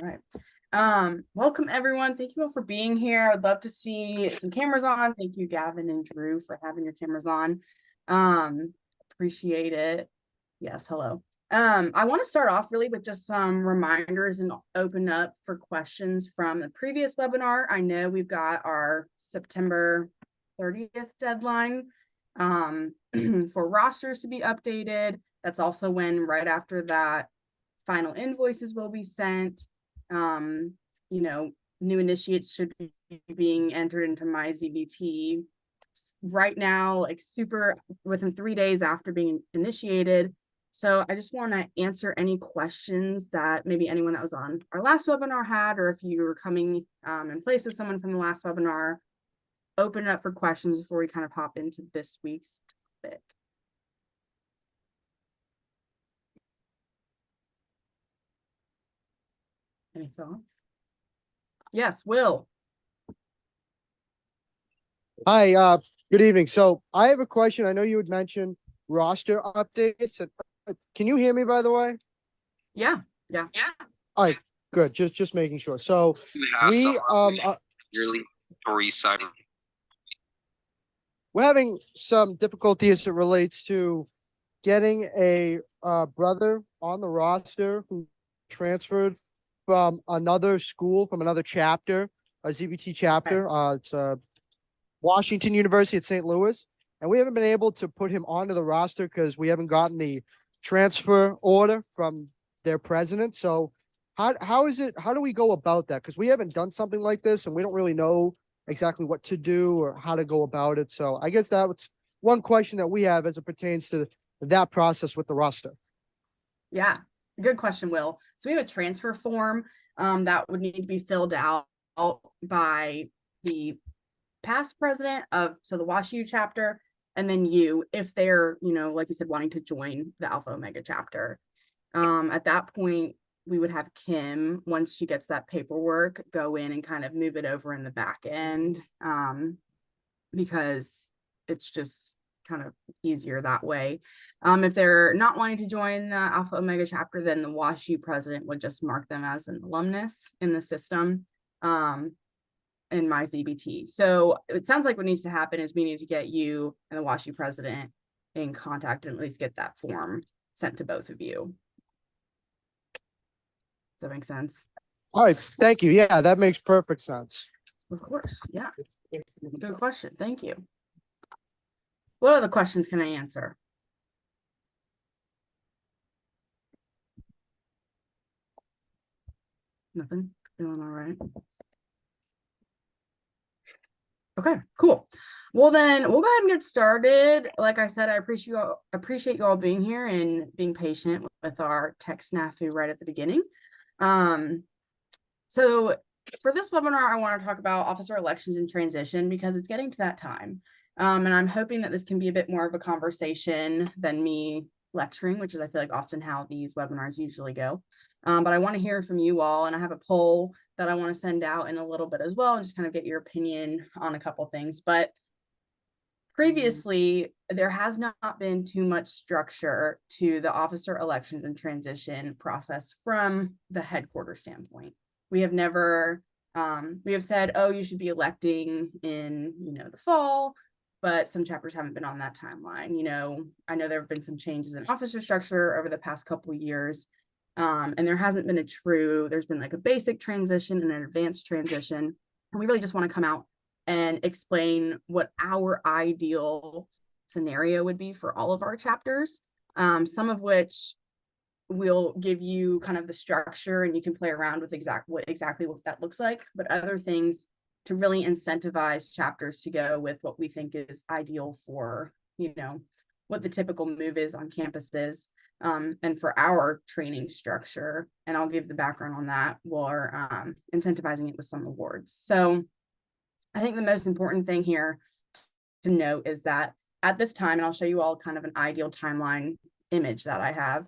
Right. Welcome everyone. Thank you all for being here. I'd love to see some cameras on. Thank you, Gavin and Drew, for having your cameras on. Appreciate it. Yes, hello. I want to start off really with just some reminders and open up for questions from the previous webinar. I know we've got our September 30th deadline for rosters to be updated. That's also when right after that final invoices will be sent. um, New initiates should be being entered into my ZBT right now, like super within 3 days after being initiated. So I just want to answer any questions that maybe anyone that was on our last webinar had, or if you were coming in place of someone from the last webinar, open it up for questions before we kind of hop into this week's topic. Any thoughts? Yes, Will. Hi, good evening. So I have a question. I know you had mentioned roster updates. Can you hear me, by the way? Yeah. All right, good. Just making sure. So You have we yearly story cyber. we're having some difficulty as it relates to getting a brother on the roster who transferred from another school, from another chapter, a ZBT chapter. It's Washington University at St. Louis, and we haven't been able to put him onto the roster because we haven't gotten the transfer order from their president. So how is it? How do we go about that? Because we haven't done something like this, and we don't really know exactly what to do or how to go about it. So I guess that's one question that we have as it pertains to that process with the roster. Yeah, good question, Will. So we have a transfer form that would need to be filled out by the past president of the WashU chapter, and then you, if they're, like you said, wanting to join the Alpha Omega chapter. At that point, we would have Kim, once she gets that paperwork, go in and kind of move it over in the back end, because it's just kind of easier that way. If they're not wanting to join the Alpha Omega chapter, then the WashU president would just mark them as an alumnus in the system, in my ZBT. So it sounds like what needs to happen is we need to get you and the WashU president in contact and at least get that form sent to both of you. Does that make sense? All right, thank you. Yeah, that makes perfect sense. Of course. Yeah. Good question. Thank you. What other questions can I answer? Nothing? Feeling all right? Okay, cool. Well, then we'll go ahead and get started. Like I said, I appreciate you all being here and being patient with our tech snafu right at the beginning. So for this webinar, I want to talk about officer elections and transition because it's getting to that time. And I'm hoping that this can be a bit more of a conversation than me lecturing, which is I feel like often how these webinars usually go. But I want to hear from you all, and I have a poll that I want to send out in a little bit as well, and just kind of get your opinion on a couple things. But previously, there has not been too much structure to the officer elections and transition process from the headquarters standpoint. We have never, we have said, oh, you should be electing in, the fall, but some chapters haven't been on that timeline. I know there have been some changes in officer structure over the past couple of years. And there hasn't been there's been like a basic transition and an advanced transition. And we really just want to come out and explain what our ideal scenario would be for all of our chapters, some of which will give you kind of the structure and you can play around with exactly what that looks like, but other things to really incentivize chapters to go with what we think is ideal for, what the typical move is on campuses, and for our training structure. And I'll give the background on that while incentivizing it with some awards. So I think the most important thing here to note is that at this time, and I'll show you all kind of an ideal timeline image that I have,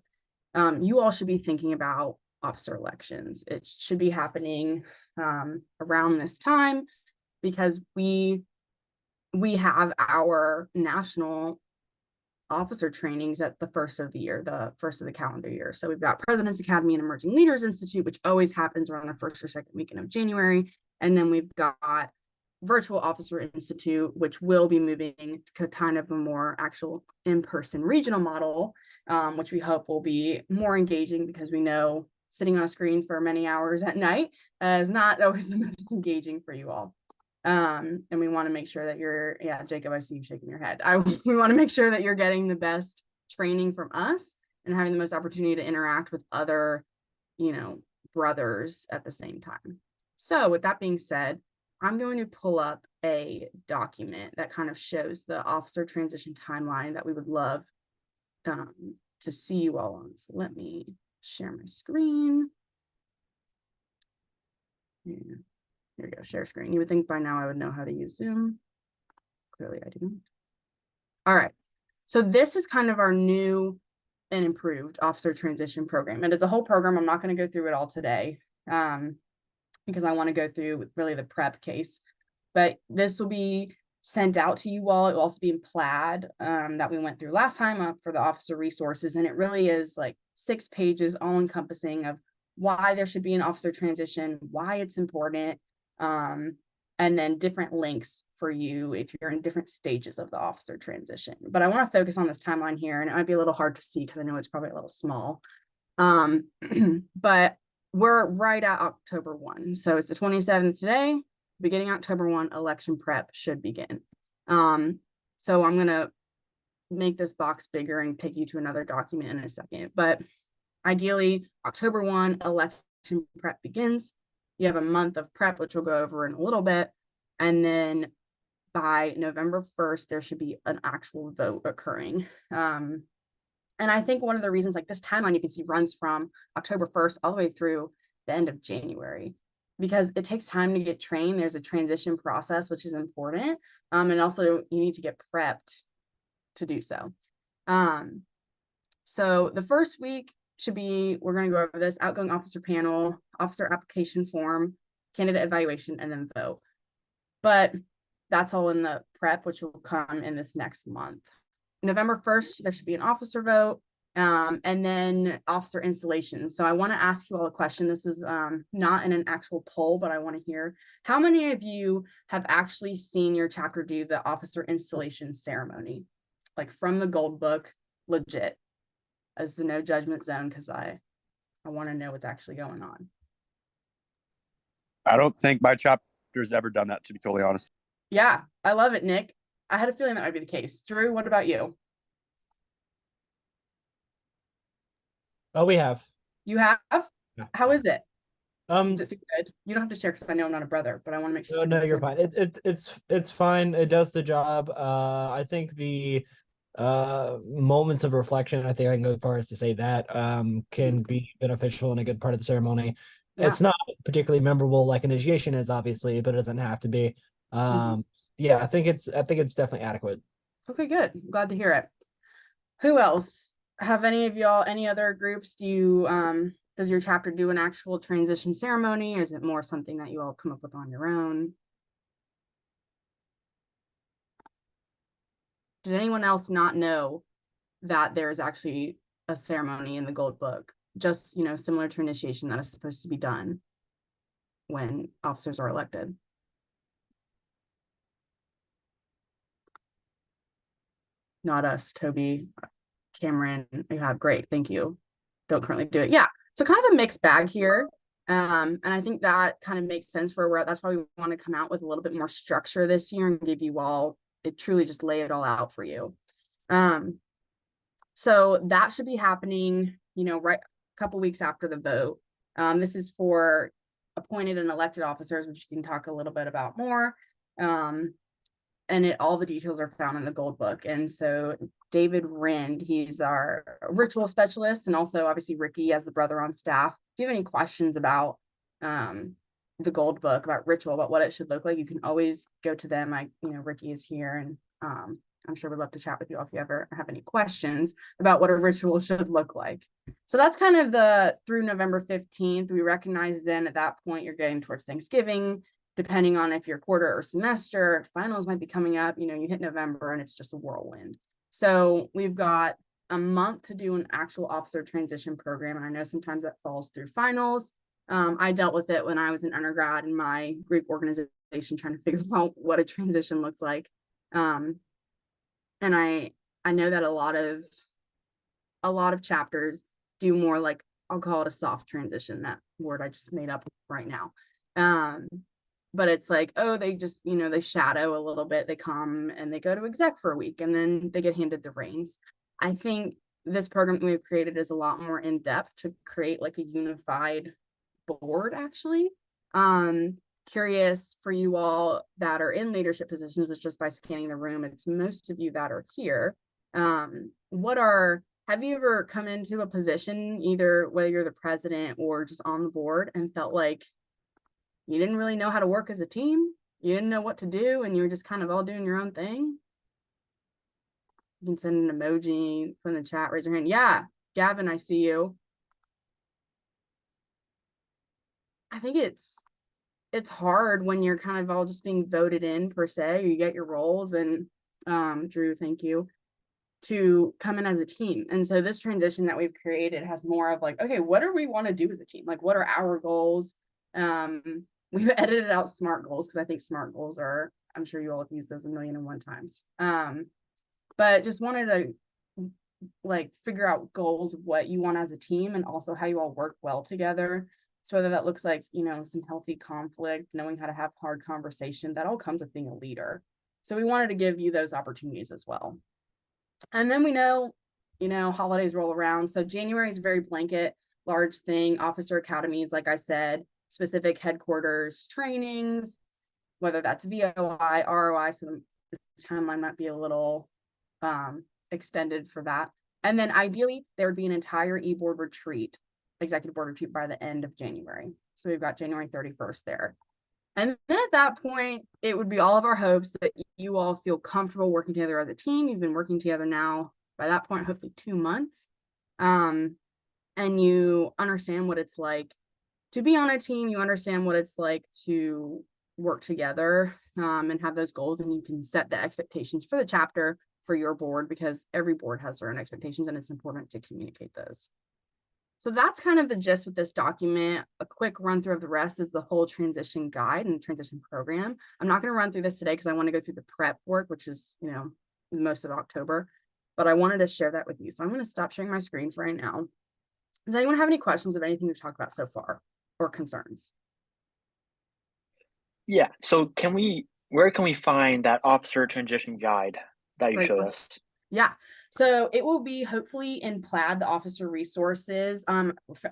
you all should be thinking about officer elections. It should be happening around this time because we have our national officer trainings at the first of the year, the first of the calendar year. So we've got President's Academy and Emerging Leaders Institute, which always happens around the first or second weekend of January. And then we've got Virtual Officer Institute, which will be moving to kind of a more actual in-person regional model, which we hope will be more engaging, because we know sitting on a screen for many hours at night is not always the most engaging for you all. And we want to make sure that you're, yeah, Jacob, I see you shaking your head. We want to make sure that you're getting the best training from us and having the most opportunity to interact with other, brothers at the same time. So with that being said, I'm going to pull up a document that kind of shows the officer transition timeline that we would love to see you all on. So let me share my screen. Yeah. Here we go, share screen. You would think by now I would know how to use Zoom. Clearly I didn't. All right, so this is kind of our new and improved officer transition program. And it's a whole program. I'm not going to go through it all today because I want to go through really the prep case. But this will be sent out to you all. It will also be in Plaid that we went through last time for the officer resources. And it really is like 6 pages, all encompassing of why there should be an officer transition, why it's important, and then different links for you if you're in different stages of the officer transition. But I want to focus on this timeline here, and it might be a little hard to see because I know it's probably a little small. But we're right at October 1. So it's the 27th today, beginning October 1, election prep should begin. So I'm going to make this box bigger and take you to another document in a second. But ideally, October 1, election prep begins. You have a month of prep, which we'll go over in a little bit. And then by November 1st, there should be an actual vote occurring. And I think one of the reasons, like this timeline you can see runs from October 1st all the way through the end of January, because it takes time to get trained. There's a transition process, which is important. And also you need to get prepped to do so. So the first week should be, we're going to go over this outgoing officer panel, officer application form, candidate evaluation, and then vote. But that's all in the prep, which will come in this next month. November 1st, there should be an officer vote, and then officer installation. So I want to ask you all a question. This is not in an actual poll, but I want to hear, how many of you have actually seen your chapter do the officer installation ceremony? Like from the gold book, legit, as the no judgment zone, because I want to know what's actually going on. I don't think my chapter's ever done that, to be totally honest. Yeah, I love it, Nick. I had a feeling that might be the case. Drew, what about you? Oh, we have. You have? Yeah. How is it? Um, Does it feel good? You don't have to share because I know I'm not a brother, but I want to make sure. no, you're fine. It's fine. It does the job. I think the moments of reflection, I think I can go as far as to say that can be beneficial in a good part of the ceremony. Yeah. It's not particularly memorable like initiation is, obviously, but it doesn't have to be. Yeah, I think it's definitely adequate. Okay, good. Glad to hear it. Who else? Have any of y'all, any other groups, do you does your chapter do an actual transition ceremony, or is it more something that you all come up with on your own? Did anyone else not know that there's actually a ceremony in the gold book, just, similar to initiation, that is supposed to be done when officers are elected? Not us, Toby, Cameron, you have, great, thank you. Don't currently do it. Yeah, so kind of a mixed bag here. And I think that kind of makes sense for where that's why we want to come out with a little bit more structure this year and give you all it, truly just lay it all out for you. So that should be happening, right a couple weeks after the vote. This is for appointed and elected officers, which you can talk a little bit about more. And all the details are found in the gold book. And so David Rind, he's our ritual specialist, and also obviously Ricky as the brother on staff. If you have any questions about the gold book, about ritual, about what it should look like, you can always go to them. Ricky is here, and I'm sure we'd love to chat with you all if you ever have any questions about what a ritual should look like. So that's kind of the through November 15th. We recognize then at that point you're getting towards Thanksgiving, depending on if your quarter or semester finals might be coming up. You hit November and it's just a whirlwind. So we've got a month to do an actual officer transition program. And I know sometimes that falls through finals. I dealt with it when I was an undergrad in my Greek organization, trying to figure out what a transition looked like. And I know that a lot of chapters do more like, I'll call it a soft transition, that word I just made up right now. But it's like, oh, they just, they shadow a little bit, they come and they go to exec for a week and then they get handed the reins. I think this program we've created is a lot more in depth to create like a unified board, actually. Curious for you all that are in leadership positions, which just by scanning the room, it's most of you that are here. Have you ever come into a position, either whether you're the president or just on the board, and felt like you didn't really know how to work as a team? You didn't know what to do and you were just kind of all doing your own thing? You can send an emoji, put in the chat, raise your hand. Yeah, Gavin, I see you. I think it's hard when you're kind of all just being voted in per se. You get your roles, and Drew, thank you, to come in as a team. And so this transition that we've created has more of like, okay, what do we want to do as a team? Like, what are our goals? We've edited out SMART goals because I think SMART goals are, I'm sure you all have used those 1,000,001 times. But just wanted to like figure out goals of what you want as a team and also how you all work well together. So whether that looks like, some healthy conflict, knowing how to have hard conversation, that all comes with being a leader. So we wanted to give you those opportunities as well. And then we know, holidays roll around. So January is a very blanket, large thing. Officer academies, like I said, specific headquarters trainings, whether that's VOI, ROI. So the timeline might be a little extended for that. And then ideally, there would be an entire e-board retreat, executive board retreat by the end of January. So we've got January 31st there. And then at that point, it would be all of our hopes that you all feel comfortable working together as a team. You've been working together now, by that point, hopefully 2 months. And you understand what it's like to be on a team. You understand what it's like to work together and have those goals. And you can set the expectations for the chapter, for your board, because every board has their own expectations and it's important to communicate those. So that's kind of the gist with this document. A quick run through of the rest is the whole transition guide and transition program. I'm not going to run through this today because I want to go through the prep work, which is, most of October, but I wanted to share that with you. So I'm going to stop sharing my screen for right now. Does anyone have any questions of anything we've talked about so far or concerns? Yeah. So where can we find that officer transition guide that you Great showed question. us? Yeah, so it will be hopefully in Plaid, the officer resources.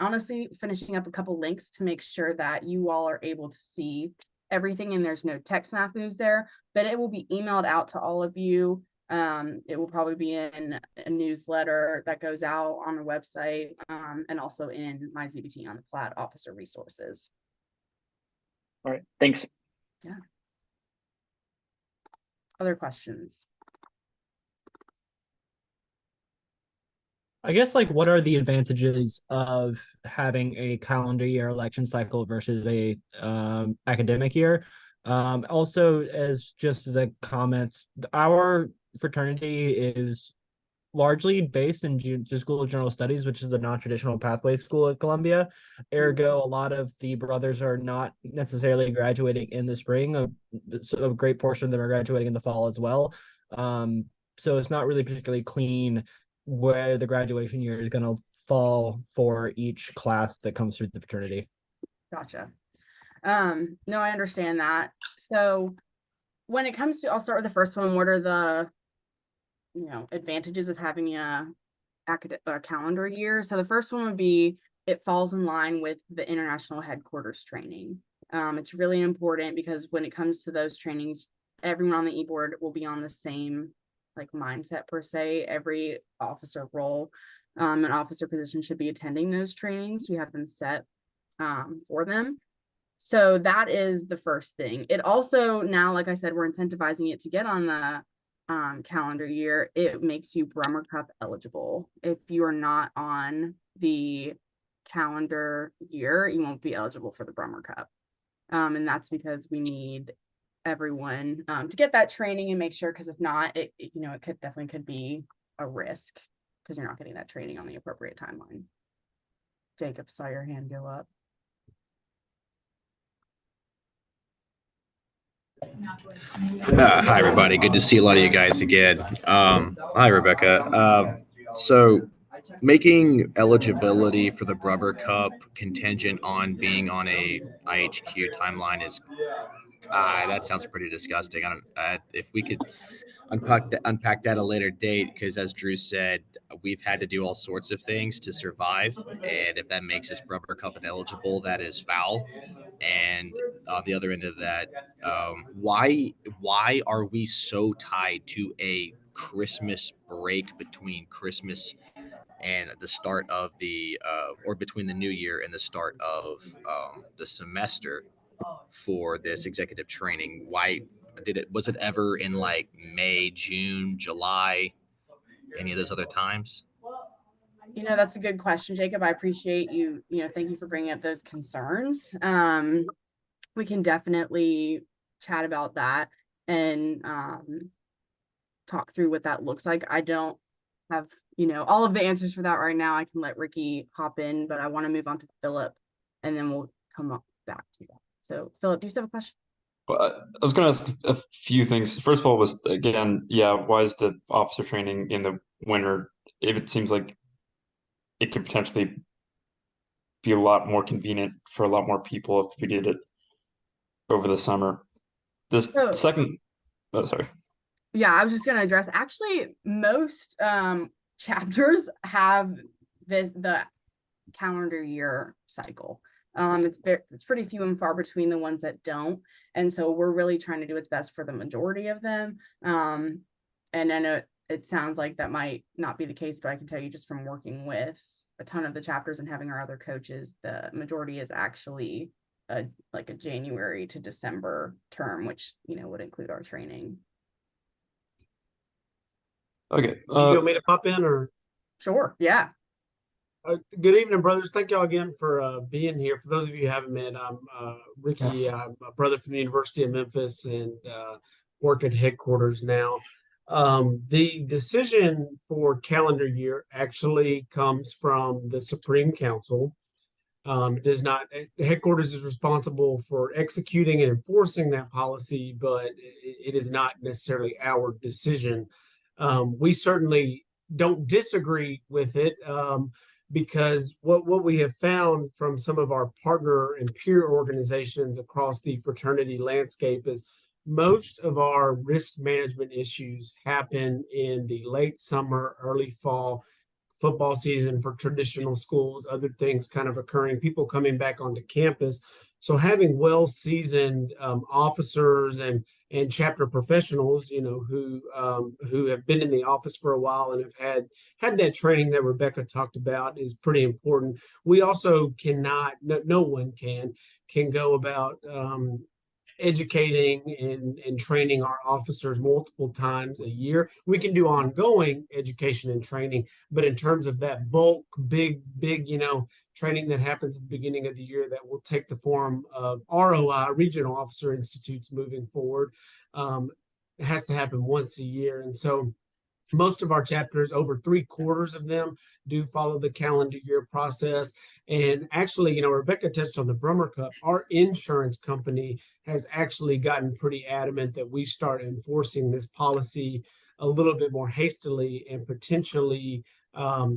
Honestly, finishing up a couple links to make sure that you all are able to see everything and there's no tech snafus there, but it will be emailed out to all of you. It will probably be in a newsletter that goes out on the website, and also in my ZBT on the Plaid officer resources. All right. Thanks. Yeah. Other questions? I guess what are the advantages of having a calendar year election cycle versus a academic year? Also, as a comment, our fraternity is largely based in School of General Studies, which is a non-traditional pathway school at Columbia. Ergo, a lot of the brothers are not necessarily graduating in the spring. A great portion of them are graduating in the fall as well. So it's not really particularly clean where the graduation year is going to fall for each class that comes through the fraternity. Gotcha. No, I understand that. So when it comes to, I'll start with the first one. What are the, advantages of having a calendar year? So the first one would be, it falls in line with the international headquarters training. It's really important because when it comes to those trainings, everyone on the e-board will be on the same mindset per se. Every officer role, an officer position should be attending those trainings. We have them set for them. So that is the first thing. It also now, like I said, we're incentivizing it to get on the calendar year. It makes you Brummer Cup eligible. If you are not on the calendar year, you won't be eligible for the Brummer Cup. And that's because we need everyone to get that training and make sure, because if not, it definitely could be a risk because you're not getting that training on the appropriate timeline. Jacob, saw your hand go up. Hi, everybody. Good to see a lot of you guys again. Hi, Rebecca. So, making eligibility for the Brubber Cup contingent on being on a IHQ timeline is that sounds pretty disgusting. I don't. If we could unpack that at a later date, because as Drew said, we've had to do all sorts of things to survive, and if that makes us Brubber Cup ineligible, that is foul. And on the other end of that, why are we so tied to a Christmas break between Christmas and the start of the or between the new year and the start of the semester for this executive training? Why was it ever in like May, June, July, any of those other times? That's a good question, Jacob. I appreciate you. Thank you for bringing up those concerns. We can definitely chat about that and talk through what that looks like. I don't have, all of the answers for that right now. I can let Ricky hop in, but I want to move on to Philip and then we'll come up back to that. So Philip, do you still have a question? Well, I was going to ask a few things. First of all, was again, why is the officer training in the winter? If it seems like it could potentially be a lot more convenient for a lot more people if we did it over the summer. This second, oh, sorry. Yeah, I was just going to address, actually, most chapters have the calendar year cycle. It's pretty few and far between the ones that don't. And so we're really trying to do what's best for the majority of them. And I know it sounds like that might not be the case, but I can tell you just from working with a ton of the chapters and having our other coaches, the majority is actually like a January to December term, which, would include our training. Okay. Do you want me to pop in or? Sure. Yeah. Good evening, brothers. Thank y'all again for being here. For those of you who haven't met, I'm Ricky. I'm a brother from the University of Memphis and work at headquarters now. The decision for calendar year actually comes from the Supreme Council. It does not. Headquarters is responsible for executing and enforcing that policy, but it is not necessarily our decision. We certainly don't disagree with it. Because what we have found from some of our partner and peer organizations across the fraternity landscape is most of our risk management issues happen in the late summer, early fall, football season for traditional schools, other things kind of occurring, people coming back onto campus. So having well-seasoned officers and chapter professionals, who have been in the office for a while and have had that training that Rebecca talked about is pretty important. We also cannot, no one can go about educating and training our officers multiple times a year. We can do ongoing education and training, but in terms of that bulk, big, training that happens at the beginning of the year that will take the form of ROI, Regional Officer Institutes, moving forward, it has to happen once a year. And so most of our chapters, over 3/4 of them, do follow the calendar year process. And actually, Rebecca touched on the Brummer Cup. Our insurance company has actually gotten pretty adamant that we start enforcing this policy a little bit more hastily and potentially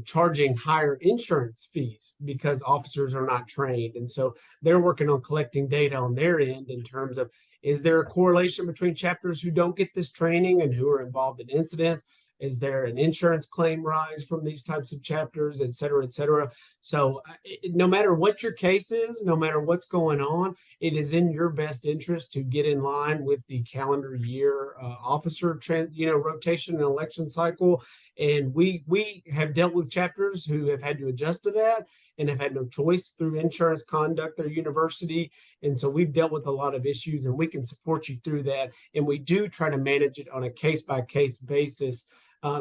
charging higher insurance fees because officers are not trained. And so they're working on collecting data on their end in terms of, is there a correlation between chapters who don't get this training and who are involved in incidents? Is there an insurance claim rise from these types of chapters, et cetera, et cetera? So no matter what your case is, no matter what's going on, it is in your best interest to get in line with the calendar year officer rotation and election cycle. And we have dealt with chapters who have had to adjust to that and have had no choice through insurance conduct or university. And so we've dealt with a lot of issues and we can support you through that. And we do try to manage it on a case-by-case basis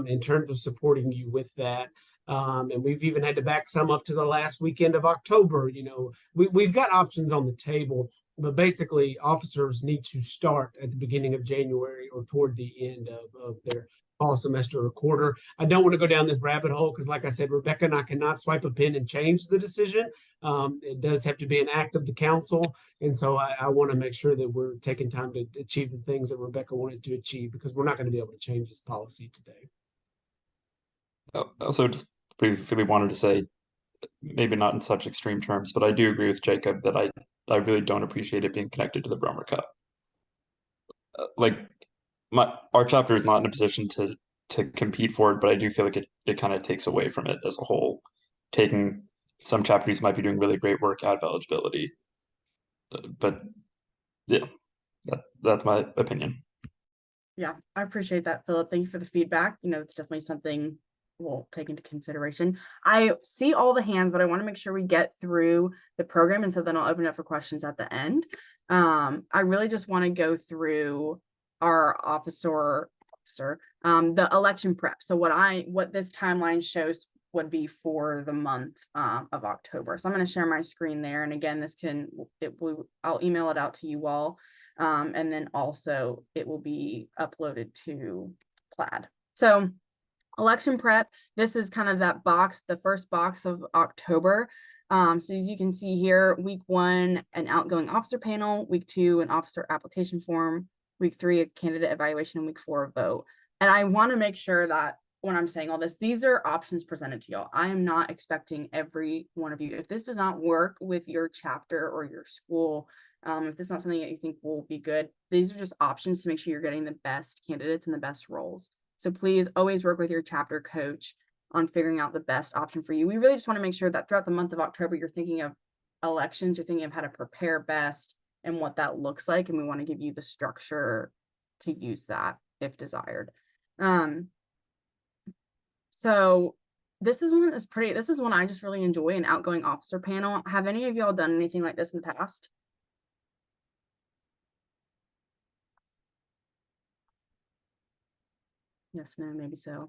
in terms of supporting you with that. And we've even had to back some up to the last weekend of October. We've got options on the table, but basically officers need to start at the beginning of January or toward the end of their fall semester recorder. I don't want to go down this rabbit hole because, like I said, Rebecca and I cannot swipe a pen and change the decision. It does have to be an act of the council. And so I want to make sure that we're taking time to achieve the things that Rebecca wanted to achieve, because we're not going to be able to change this policy today. Also, just briefly wanted to say, maybe not in such extreme terms, but I do agree with Jacob that I really don't appreciate it being connected to the Bremer Cup. Like our chapter is not in a position to compete for it, but I do feel like it kind of takes away from it as a whole. Taking some chapters might be doing really great work out of eligibility, but yeah, that's my opinion. Yeah, I appreciate that, Philip. Thank you for the feedback. You know, it's definitely something we'll take into consideration. I see all the hands, but I want to make sure we get through the program, and so then I'll open it up for questions at the end. I really just want to go through our the election prep. So what this timeline shows would be for the month of October. So I'm going to share my screen there, and again, I'll email it out to you all. And then also it will be uploaded to Plaid. So election prep, this is kind of that box, the first box of October. So as you can see here, week 1, an outgoing officer panel, week 2, an officer application form, week 3, a candidate evaluation, and week 4, a vote. And I want to make sure that when I'm saying all this, these are options presented to y'all. I am not expecting every one of you. If this does not work with your chapter or your school, if this is not something that you think will be good, these are just options to make sure you're getting the best candidates and the best roles. So please always work with your chapter coach on figuring out the best option for you. We really just want to make sure that throughout the month of October, you're thinking of elections, you're thinking of how to prepare best and what that looks like. And we want to give you the structure to use that if desired. So this is one I just really enjoy, an outgoing officer panel. Have any of y'all done anything like this in the past? Yes, no, maybe so.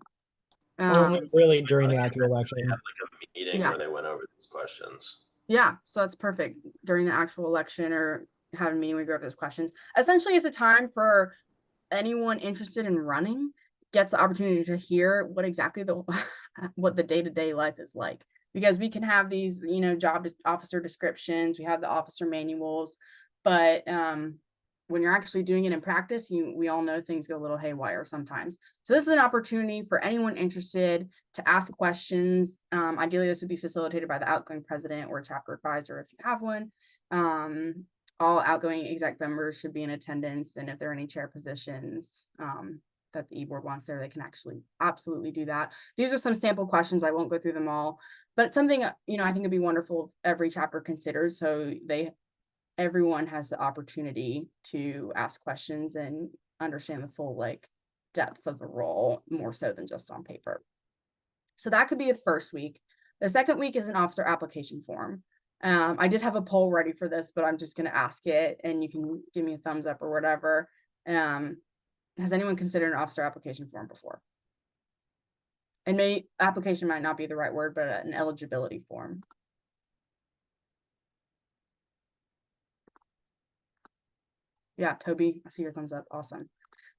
Only really during the actual election. They had like a meeting Yeah. where they went over these questions. Yeah, so that's perfect. During the actual election or have a meeting where we go over those questions. Essentially, it's a time for anyone interested in running gets the opportunity to hear what exactly what the day-to-day life is like. Because we can have these, you know, job officer descriptions, we have the officer manuals, but when you're actually doing it in practice, we all know things go a little haywire sometimes. So this is an opportunity for anyone interested to ask questions. Ideally, this would be facilitated by the outgoing president or chapter advisor if you have one. All outgoing exec members should be in attendance, and if there are any chair positions that the e-board wants there, they can actually absolutely do that. These are some sample questions. I won't go through them all, but it's something, you know, I think it'd be wonderful if every chapter considered, so everyone has the opportunity to ask questions and understand the full depth of the role, more so than just on paper. So that could be the first week. The second week is an officer application form. I did have a poll ready for this, but I'm just going to ask it and you can give me a thumbs up or whatever. Has anyone considered an officer application form before? And application might not be the right word, but an eligibility form. Yeah, Toby, I see your thumbs up. Awesome.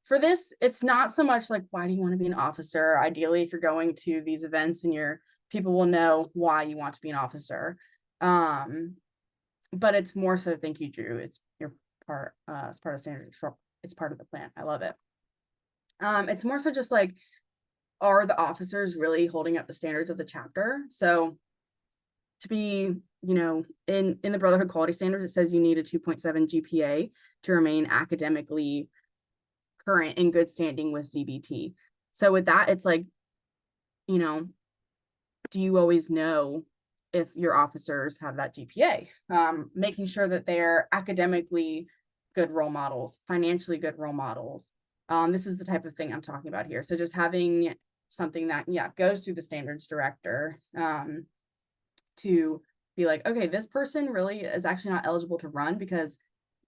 For this, it's not so much like, why do you want to be an officer? Ideally, if you're going to these events and people will know why you want to be an officer. But it's more so, thank you, Drew. It's your part, it's part of standard. It's part of the plan. I love it. It's more so just like, are the officers really holding up the standards of the chapter? So to be, you know, in the Brotherhood Quality Standards, it says you need a 2.7 GPA to remain academically current in good standing with CBT. So with that, it's like, you know, do you always know if your officers have that GPA? Making sure that they're academically good role models, financially good role models. This is the type of thing I'm talking about here. So just having something that, yeah, goes through the standards director to be like, okay, this person really is actually not eligible to run because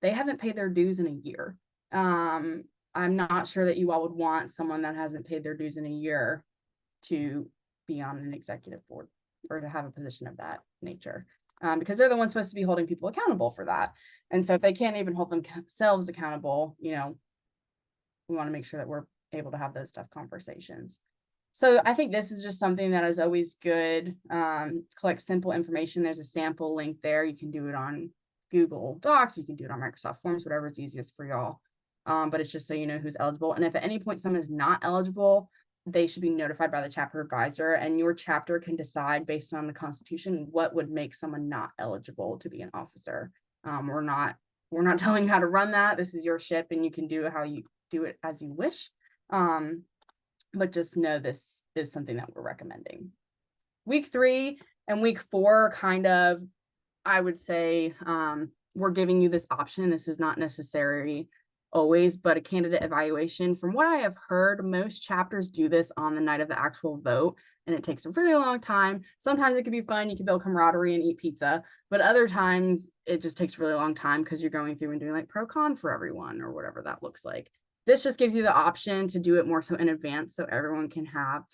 they haven't paid their dues in a year. I'm not sure that you all would want someone that hasn't paid their dues in a year to be on an executive board or to have a position of that nature, because they're the ones supposed to be holding people accountable for that. And so if they can't even hold themselves accountable, you know, we want to make sure that we're able to have those tough conversations. So I think this is just something that is always good. Collect simple information. There's a sample link there. You can do it on Google Docs. You can do it on Microsoft Forms, whatever is easiest for y'all. But it's just so you know who's eligible. And if at any point someone is not eligible, they should be notified by the chapter advisor, and your chapter can decide based on the Constitution what would make someone not eligible to be an officer. We're not telling you how to run that. This is your ship, and you can do it how you do it as you wish. But just know this is something that we're recommending. Week 3 and week 4 kind of, I would say, we're giving you this option. This is not necessary always, but a candidate evaluation. From what I have heard, most chapters do this on the night of the actual vote, and it takes a really long time. Sometimes it can be fun. You can build camaraderie and eat pizza, but other times it just takes a really long time because you're going through and doing like pro con for everyone or whatever that looks like. This just gives you the option to do it more so in advance so everyone can have,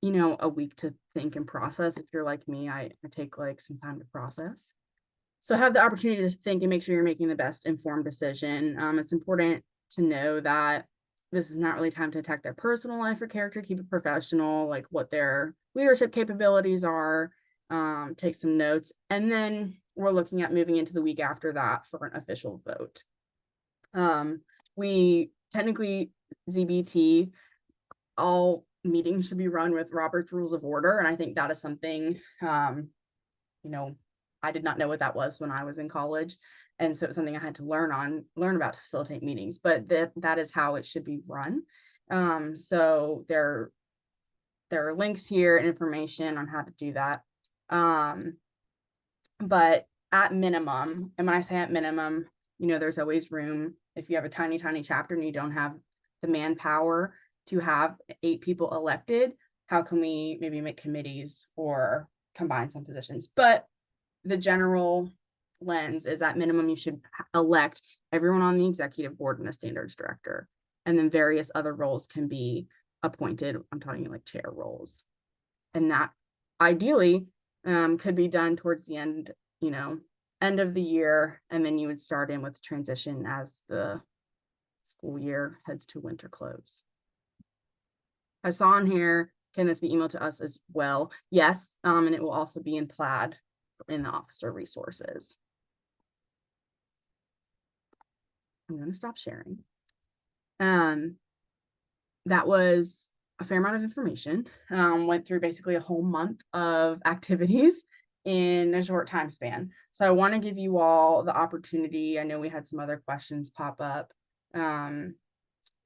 you know, a week to think and process. If you're like me, I take like some time to process. So have the opportunity to think and make sure you're making the best informed decision. It's important to know that this is not really time to attack their personal life or character. Keep it professional, like what their leadership capabilities are. Take some notes. And then we're looking at moving into the week after that for an official vote. We technically, ZBT, all meetings should be run with Robert's Rules of Order. And I think that is something, you know, I did not know what that was when I was in college. And so it's something I had to learn about to facilitate meetings, but that is how it should be run. So there are links here and information on how to do that. But at minimum, and when I say at minimum, you know, there's always room. If you have a tiny chapter and you don't have the manpower to have 8 people elected, how can we maybe make committees or combine some positions? But the general lens is at minimum, you should elect everyone on the executive board and a standards director. And then various other roles can be appointed. I'm talking like chair roles. And that ideally could be done towards the end, you know, end of the year. And then you would start in with transition as the school year heads to winter close. I saw on here, can this be emailed to us as well? Yes, and it will also be in Plaid in the officer resources. I'm going to stop sharing. That was a fair amount of information. Went through basically a whole month of activities in a short time span. So I want to give you all the opportunity. I know we had some other questions pop up and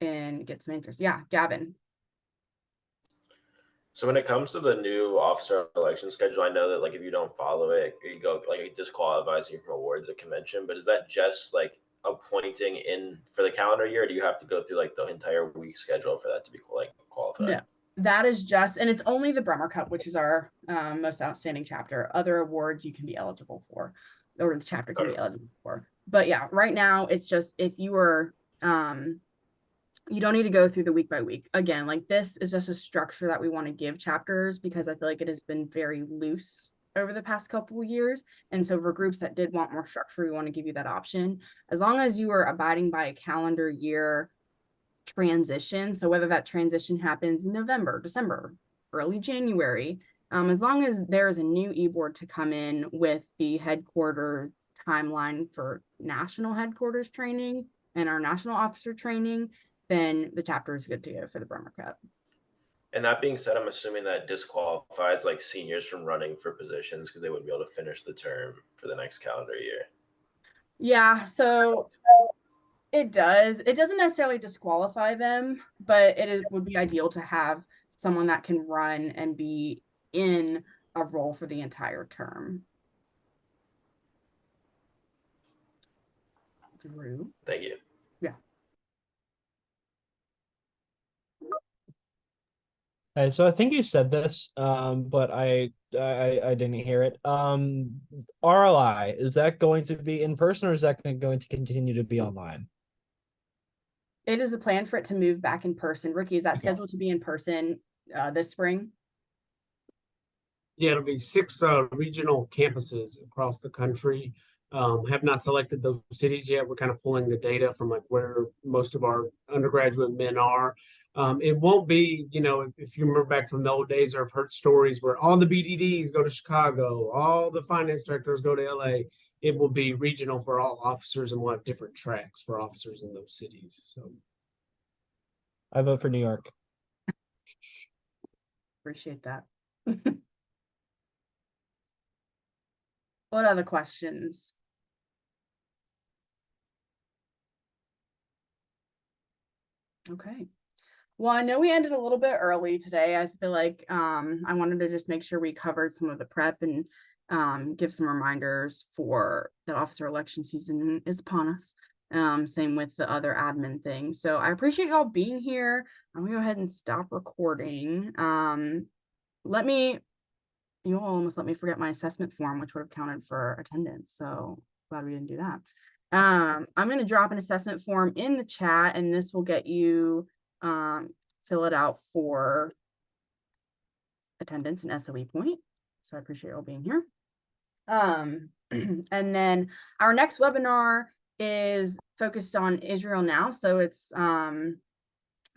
get some answers. Yeah, Gavin. So when it comes to the new officer election schedule, I know that like if you don't follow it, you go like it disqualifies you from awards at convention. But is that just like appointing in for the calendar year? Or do you have to go through like the entire week schedule for that to be like qualified? No, that is just, and it's only the Bremer Cup, which is our most outstanding chapter. Other awards you can be eligible for, or the chapter can be eligible for. But yeah, right now it's just if you were you don't need to go through the week by week. Again, like this is just a structure that we want to give chapters because I feel like it has been very loose over the past couple of years. And so for groups that did want more structure, we want to give you that option. As long as you are abiding by a calendar year transition, so whether that transition happens in November, December, early January, as long as there is a new e-board to come in with the headquarters timeline for national headquarters training and our national officer training, then the chapter is good to go for the Bremer Cup. And that being said, I'm assuming that disqualifies like seniors from running for positions because they wouldn't be able to finish the term for the next calendar year. Yeah, so it does. It doesn't necessarily disqualify them, but would be ideal to have someone that can run and be in a role for the entire term. Drew. Thank you. Yeah. So I think you said this, but I didn't hear it. RLI, is that going to be in person or is that going to continue to be online? It is a plan for it to move back in person. Ricky, is that scheduled to be in person this spring? Yeah, it'll be 6 regional campuses across the country. Have not selected those cities yet. We're kind of pulling the data from like where most of our undergraduate men are. It won't be, you know, if you remember back from the old days, or have heard stories where all the BDDs go to Chicago, all the finance directors go to LA. It will be regional for all officers, and we'll have different tracks for officers in those cities. So I vote for New York. Appreciate that. What other questions? Okay. Well, I know we ended a little bit early today. I feel like I wanted to just make sure we covered some of the prep and give some reminders for that officer election season is upon us. Same with the other admin things. So I appreciate y'all being here. I'm gonna go ahead and stop recording. You all almost let me forget my assessment form, which would have counted for attendance. So glad we didn't do that. I'm going to drop an assessment form in the chat, and this will get you fill it out for attendance and SOE point. So I appreciate you all being here. And then our next webinar is focused on Israel now. So it's going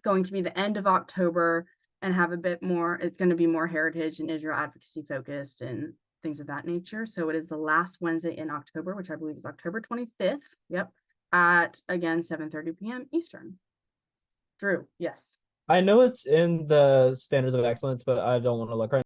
to be the end of October and have a bit more, it's going to be more heritage and Israel advocacy focused and things of that nature. So it is the last Wednesday in October, which I believe is October 25th. Yep. At again, 7:30 p.m. Eastern. Drew, yes. I know it's in the standards of excellence, but I don't want to look right